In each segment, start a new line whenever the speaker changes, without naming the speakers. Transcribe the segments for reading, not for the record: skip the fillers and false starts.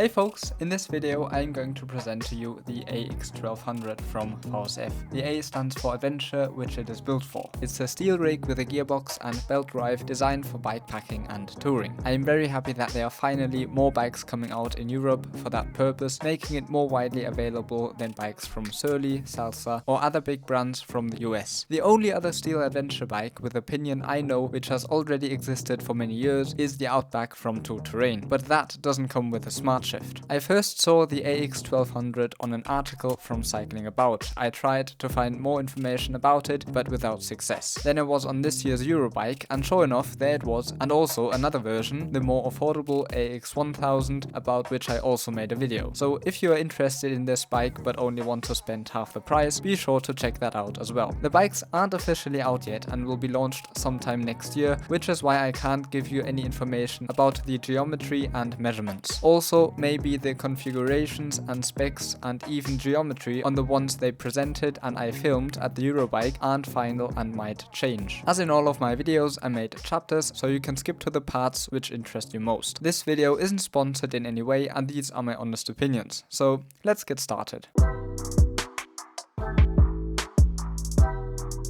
Hey folks, in this video I'm going to present to you the AX-1200 from VSF. The A stands for adventure, which it is built for. It's a steel rig with a gearbox and belt drive designed for bikepacking and touring. I am very happy that there are finally more bikes coming out in Europe for that purpose, making it more widely available than bikes from Surly, Salsa or other big brands from the US. The only other steel adventure bike with opinion I know which has already existed for many years is the Outback from Two Terrain, but that doesn't come with a smart shift. I first saw the AX-1200 on an article from Cycling About. I tried to find more information about it, but without success. Then I was on this year's Eurobike, and sure enough, there it was, and also another version, the more affordable AX-1000, about which I also made a video. So if you are interested in this bike but only want to spend half the price, be sure to check that out as well. The bikes aren't officially out yet and will be launched sometime next year, which is why I can't give you any information about the geometry and measurements. Also, maybe the configurations and specs and even geometry on the ones they presented and I filmed at the Eurobike aren't final and might change. As in all of my videos, I made chapters so you can skip to the parts which interest you most. This video isn't sponsored in any way and these are my honest opinions. So let's get started.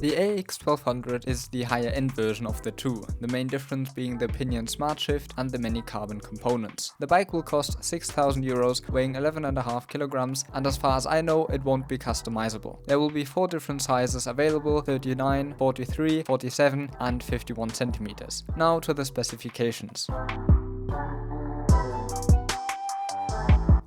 The AX-1200 is the higher end version of the two, the main difference being the pinion smart shift and the many carbon components. The bike will cost 6,000 euros, weighing 11.5 kilograms, and as far as I know, it won't be customizable. There will be 4 different sizes available: 39, 43, 47 and 51 centimeters. Now to the specifications.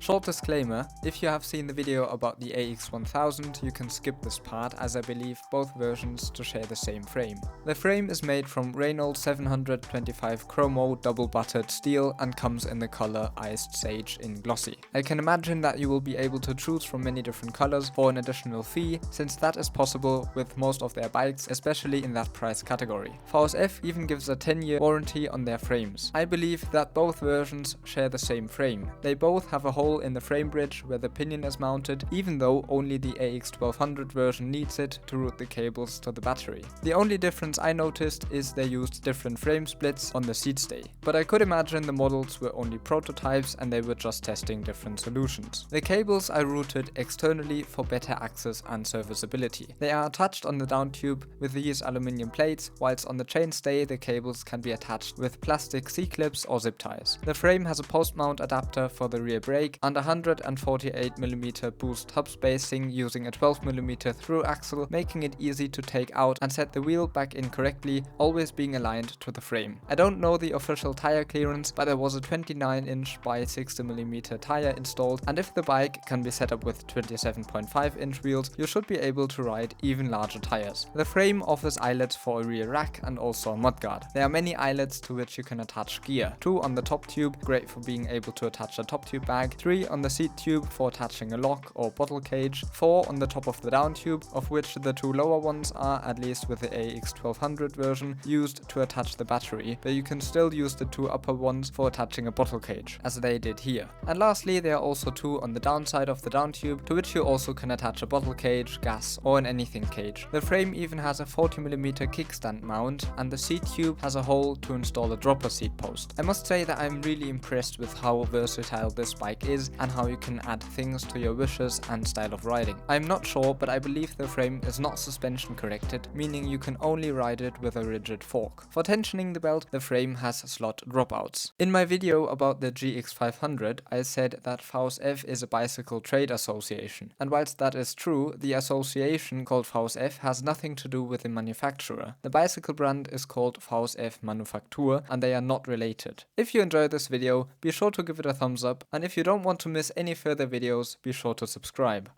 Short disclaimer, if you have seen the video about the AX-1000, you can skip this part as I believe both versions to share the same frame. The frame is made from Reynolds 725 chromo double buttered steel and comes in the color Iced Sage in glossy. I can imagine that you will be able to choose from many different colors for an additional fee, since that is possible with most of their bikes, especially in that price category. VSF even gives a 10-year warranty on their frames. I believe that both versions share the same frame. They both have a hole in the frame bridge where the pinion is mounted, even though only the AX-1200 version needs it to route the cables to the battery. The only difference I noticed is they used different frame splits on the seat stay, but I could imagine the models were only prototypes and they were just testing different solutions. The cables are routed externally for better access and serviceability. They are attached on the down tube with these aluminium plates, whilst on the chainstay the cables can be attached with plastic C-clips or zip ties. The frame has a post-mount adapter for the rear brake and 148mm boost hub spacing using a 12mm through axle, making it easy to take out and set the wheel back in correctly, always being aligned to the frame. I don't know the official tire clearance, but there was a 29-inch by 60mm tire installed, and if the bike can be set up with 27.5-inch wheels, you should be able to ride even larger tires. The frame offers eyelets for a rear rack and also a mudguard. There are many eyelets to which you can attach gear. 2 on the top tube, great for being able to attach a top tube bag, 3 on the seat tube for attaching a lock or bottle cage, 4 on the top of the down tube, of which the 2 lower ones are, at least with the AX-1200 version, used to attach the battery, but you can still use the 2 upper ones for attaching a bottle cage, as they did here. And lastly, there are also 2 on the downside of the down tube, to which you also can attach a bottle cage, gas or an anything cage. The frame even has a 40mm kickstand mount, and the seat tube has a hole to install a dropper seat post. I must say that I'm really impressed with how versatile this bike is and how you can add things to your wishes and style of riding. I'm not sure, but I believe the frame is not suspension corrected, meaning you can only ride it with a rigid fork. For tensioning the belt, the frame has slot dropouts. In my video about the GX500, I said that VSF is a bicycle trade association, and whilst that is true, the association called VSF has nothing to do with the manufacturer. The bicycle brand is called VSF Manufaktur and they are not related. If you enjoyed this video, be sure to give it a thumbs up, and if you don't want to miss any further videos, be sure to subscribe.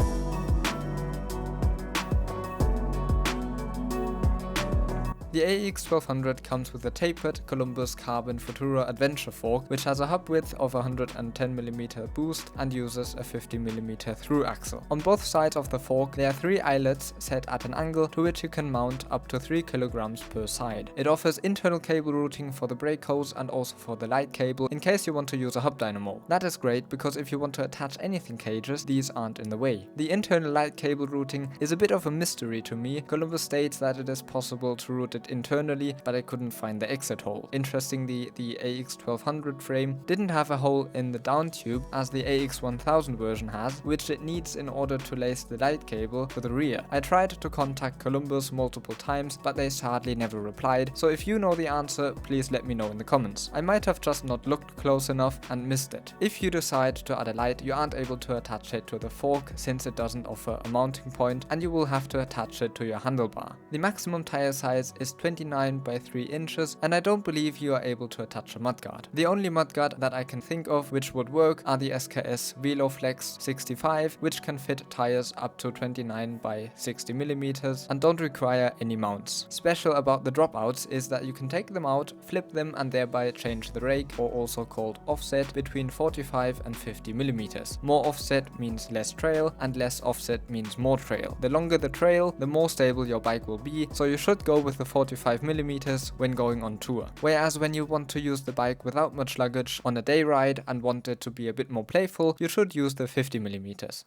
The AX-1200 comes with a tapered Columbus carbon Futura adventure fork, which has a hub width of 110mm boost and uses a 50mm through axle. On both sides of the fork there are 3 eyelets set at an angle to which you can mount up to 3 kilograms per side. It offers internal cable routing for the brake hose and also for the light cable in case you want to use a hub dynamo. That is great because if you want to attach anything cages, these aren't in the way. The internal light cable routing is a bit of a mystery to me. Columbus states that it is possible to route it it internally, but I couldn't find the exit hole. Interestingly, the AX-1200 frame didn't have a hole in the down tube as the AX-1000 version has, which it needs in order to lace the light cable to the rear. I tried to contact Columbus multiple times, but they sadly never replied, so if you know the answer, please let me know in the comments. I might have just not looked close enough and missed it. If you decide to add a light, you aren't able to attach it to the fork since it doesn't offer a mounting point, and you will have to attach it to your handlebar. The maximum tire size is 29 by 3 inches, and I don't believe you are able to attach a mudguard. The only mudguard that I can think of which would work are the SKS VeloFlex 65, which can fit tires up to 29 by 60 millimeters and don't require any mounts. Special about the dropouts is that you can take them out, flip them and thereby change the rake, or also called offset, between 45 and 50 millimeters. More offset means less trail, and less offset means more trail. The longer the trail, the more stable your bike will be, so you should go with the 45 millimeters when going on tour. Whereas when you want to use the bike without much luggage on a day ride and want it to be a bit more playful, you should use the 50 millimeters.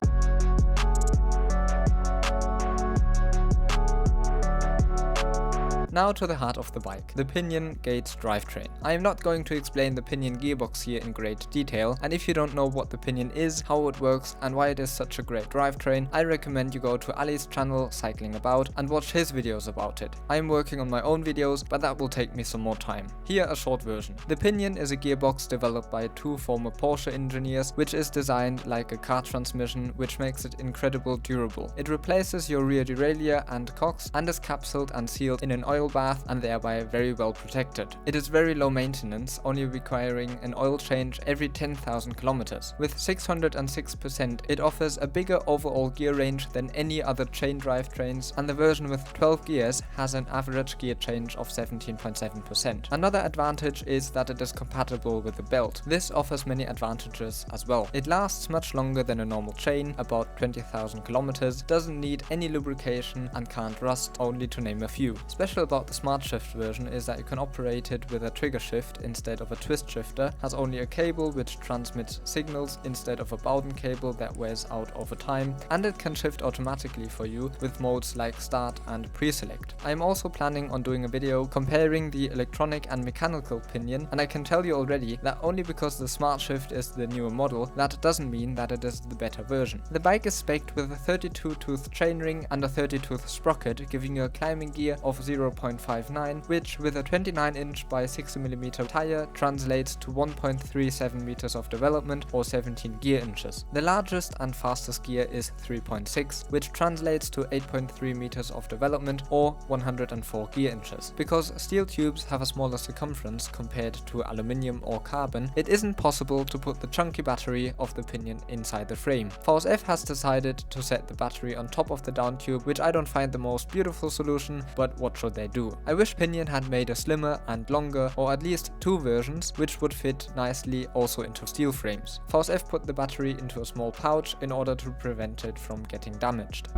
Now to the heart of the bike, the pinion gate drivetrain. I am not going to explain the pinion gearbox here in great detail, and if you don't know what the pinion is, how it works and why it is such a great drivetrain, I recommend you go to Ali's channel Cycling About and watch his videos about it. I am working on my own videos, but that will take me some more time. Here a short version. The pinion is a gearbox developed by 2 former Porsche engineers, which is designed like a car transmission, which makes it incredibly durable. It replaces your rear derailleur and cox and is capsuled and sealed in an oil bath and thereby very well protected. It is very low maintenance, only requiring an oil change every 10,000 kilometers. With 606%, it offers a bigger overall gear range than any other chain drivetrains, and the version with 12 gears has an average gear change of 17.7%. Another advantage is that it is compatible with the belt. This offers many advantages as well. It lasts much longer than a normal chain, about 20,000 kilometers, doesn't need any lubrication and can't rust, only to name a few. Special about the Smart Shift version is that you can operate it with a trigger shift instead of a twist shifter, has only a cable which transmits signals instead of a Bowden cable that wears out over time, and it can shift automatically for you with modes like start and pre-select. I am also planning on doing a video comparing the electronic and mechanical pinion, and I can tell you already that only because the Smart Shift is the newer model, that doesn't mean that it is the better version. The bike is spec'd with a 32-tooth chainring and a 30-tooth sprocket, giving you a climbing gear of 0.59, which with a 29-inch by 60mm tire translates to 1.37 meters of development or 17 gear inches. The largest and fastest gear is 3.6, which translates to 8.3 meters of development or 104 gear inches. Because steel tubes have a smaller circumference compared to aluminium or carbon, it isn't possible to put the chunky battery of the pinion inside the frame. VSF has decided to set the battery on top of the down tube, which I don't find the most beautiful solution, but what should they do? I wish Pinion had made a slimmer and longer, or at least 2 versions, which would fit nicely also into steel frames. VSF put the battery into a small pouch in order to prevent it from getting damaged.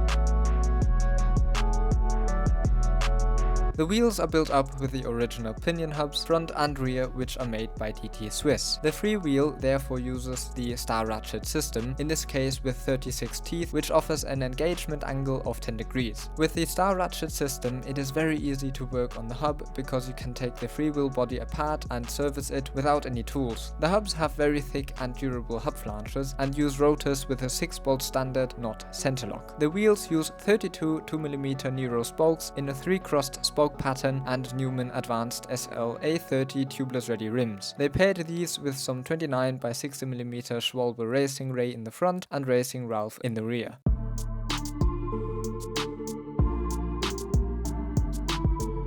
The wheels are built up with the original pinion hubs, front and rear, which are made by DT Swiss. The free wheel therefore uses the star ratchet system, in this case with 36 teeth, which offers an engagement angle of 10 degrees. With the star ratchet system, it is very easy to work on the hub because you can take the free wheel body apart and service it without any tools. The hubs have very thick and durable hub flanges and use rotors with a 6-bolt standard, not center lock. The wheels use 32 2mm Nero spokes in a 3-crossed spoke pattern and Newman Advanced SL A30 tubeless ready rims. They paired these with some 29 by 60mm Schwalbe Racing Ray in the front and Racing Ralph in the rear.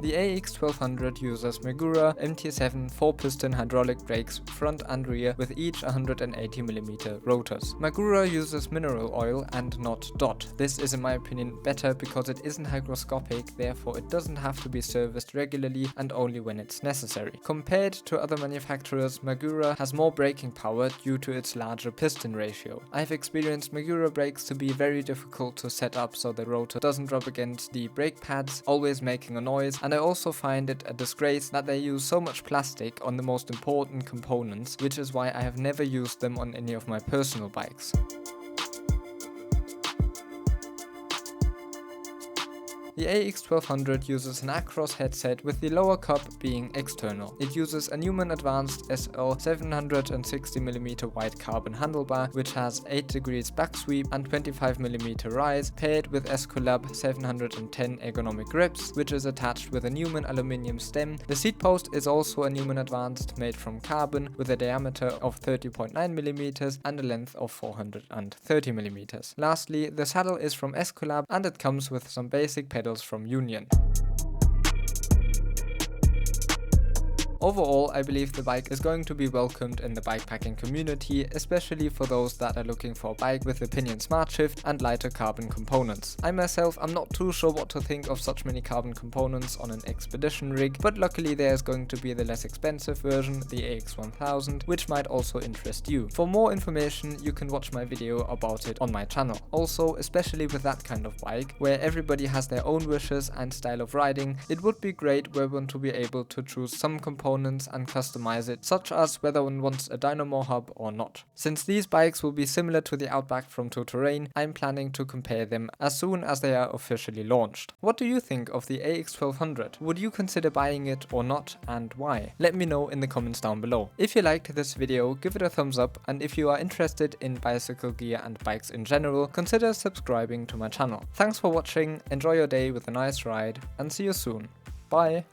The AX-1200 uses Magura MT7 4-piston hydraulic brakes front and rear with each 180mm rotors. Magura uses mineral oil and not DOT. This is in my opinion better because it isn't hygroscopic, therefore it doesn't have to be serviced regularly and only when it's necessary. Compared to other manufacturers, Magura has more braking power due to its larger piston ratio. I've experienced Magura brakes to be very difficult to set up so the rotor doesn't rub against the brake pads, always making a noise, and I also find it a disgrace that they use so much plastic on the most important components, which is why I have never used them on any of my personal bikes. The AX-1200 uses an Acros headset with the lower cup being external. It uses a Newman Advanced SL 760mm wide carbon handlebar which has 8 degrees back sweep and 25mm rise, paired with Escolab 710 ergonomic grips, which is attached with a Newman aluminium stem. The seat post is also a Newman Advanced made from carbon with a diameter of 30.9mm and a length of 430mm. Lastly, the saddle is from Escolab and it comes with some basic pedals from Union. Overall, I believe the bike is going to be welcomed in the bikepacking community, especially for those that are looking for a bike with a pinion smart shift and lighter carbon components. I myself am not too sure what to think of such many carbon components on an expedition rig, but luckily there is going to be the less expensive version, the AX-1000, which might also interest you. For more information, you can watch my video about it on my channel. Also, especially with that kind of bike, where everybody has their own wishes and style of riding, it would be great were one to be able to choose some components and customize it, such as whether one wants a dynamo hub or not. Since these bikes will be similar to the Outback from Tout Terrain, I'm planning to compare them as soon as they are officially launched. What do you think of the AX-1200? Would you consider buying it or not, and why? Let me know in the comments down below. If you liked this video, give it a thumbs up, and if you are interested in bicycle gear and bikes in general, consider subscribing to my channel. Thanks for watching, enjoy your day with a nice ride, and see you soon. Bye!